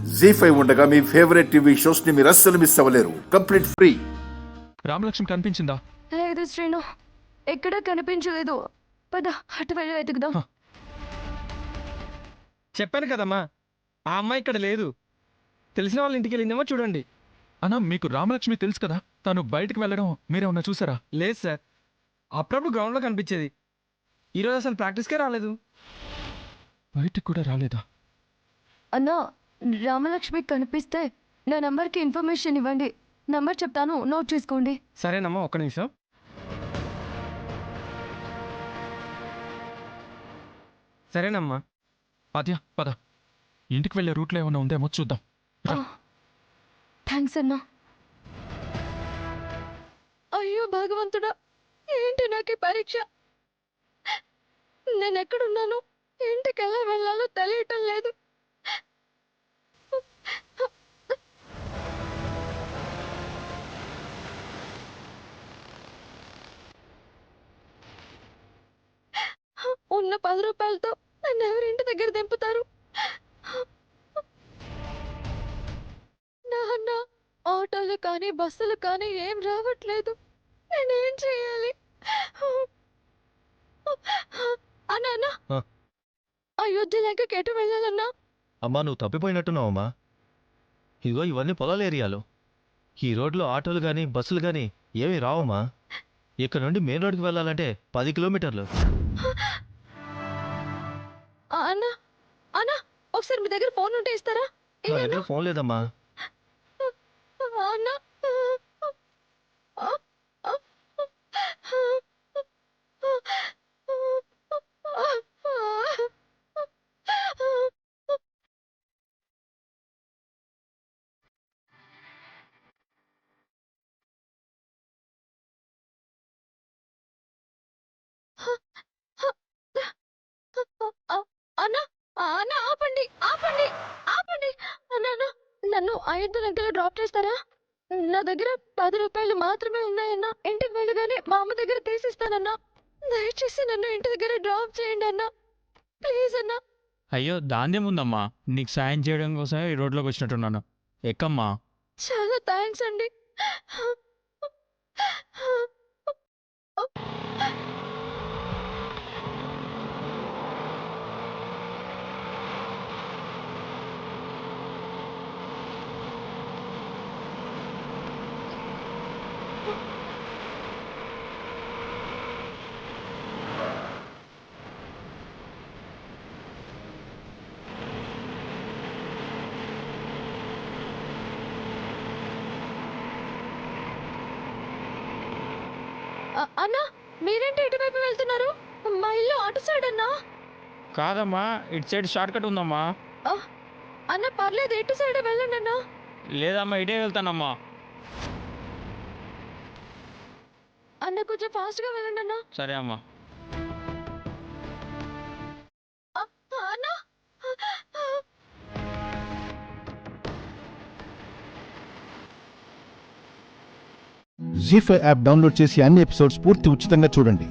జీ5 ఉండగా మీ favourite TV shows ని మీరు అస్సలు మిస్ అవ్వలేరు. Complete free. రామలక్ష్మి కనిపించిందా? లేదు శ్రీను, ఎక్కడా కనిపించలేదు. పద అటు వెళ్ళి వెతుకుదాం. చెప్పాను కదమ్మా, ఆ అమ్మాయి ఇక్కడ లేదు. తెలిసిన వాళ్ళ ఇంటికి వెళ్ళిందేమో చూడండి. అన్నా, మీకు రామలక్ష్మి తెలుసు కదా, తను బయటకు వెళ్ళడం మీరేమన్నా చూసారా? లేదు సార్, అప్పుడప్పుడు గ్రౌండ్లో కనిపించేది. ఈరోజు అసలు ప్రాక్టీస్కే రాలేదు. బయటకు కూడా రాలేదా? అన్నా, రామలక్ష్మి కనిపిస్తే నా నంబర్కి ఇన్ఫర్మేషన్ ఇవ్వండి. నంబర్ చెప్తాను, నోట్ చేసుకోండి. సరేనమ్మా, ఒక్క నిమిషం. సరేనమ్మా. ఆద్య, పద. ఇంటికి వెళ్ళే రూట్లో ఏమన్నా ఉందేమో చూద్దాం. రా. థ్యాంక్స్ అన్నా. అయ్యో భగవంతుడా, ఏంటి నాకు ఈ పరీక్ష? నేను ఎక్కడున్నాను, ఇంటికి ఎలా వెళ్ళాలో తెలియటం లేదు. ఉన్న 10 రూపాయలతో నన్ను ఎవరి ఇంటి దగ్గర దింపుతారు? నాన్న, ఆటోలు కానీ బస్సులు కానీ ఏం రావట్లేదు. నేనేం చేయాలి? అన్నా, ఆ. అయోధ్య లేక ఎటు వెళ్ళాలన్నా? అమ్మా, నువ్వు తప్పిపోయినట్టున్నావమ్మా. ఇదిగో ఇవన్నీ పొలాల ఏరియాలు. ఈ రోడ్లో ఆటోలు కానీ బస్సులు కానీ ఏమీ రావమ్మా. ఇక్కడ నుండి మెయిన్ రోడ్కి వెళ్ళాలంటే 10 కిలోమీటర్లు. అన్నా, అన్నా, ఒకసారి మీ దగ్గర ఫోన్ ఉంటే ఇస్తారా? నా దగ్గర ఫోన్ లేదమ్మా. అన్నా, అన్నా, అన్నా, ఆపండి, ఆపండి, ఆపండి. అన్నా, నన్ను అయోధ్య దగ్గర డ్రాప్ చేస్తారా? నా దగ్గర 10 రూపాయలు మాత్రమే ఉన్నాయన్నా. ఇంటికి వెళ్ళగానే మా అమ్మ దగ్గర తీసిస్తానన్నా. దయచేసి నన్ను ఇంటి దగ్గర డ్రాప్ చేయండి అన్నా, ప్లీజ్ అన్నా. అయ్యో, దాందేముందమ్మా, నీకు సాయం చేయడం కోసమే ఈ రోడ్లోకి వచ్చినట్టున్నాను. ఎక్కమ్మా. చాలా థ్యాంక్స్ అండి. అన్నా, మీరేంటి ఇటువైపు వెళ్తున్నారు? మా ఇల్లు అటు సైడ్ అన్నా. కాదమ్మా, ఇటు సైడ్ షార్ట్ కట్ ఉందమ్మా. అన్న పర్లేదు, ఇటు సైడ్ వెళ్ళండి అన్నా. లేదమ్మా, ఇటే వెళ్తానమ్మా. అన్న కొంచెం ఫాస్ట్ గా వెళ్ళండి అన్నా. సరే అమ్మా. అన్నా, జీ5 యాప్ డౌన్లోడ్ చేసి అన్ని ఎపిసోడ్స్ పూర్తి ఉచితంగా చూడండి.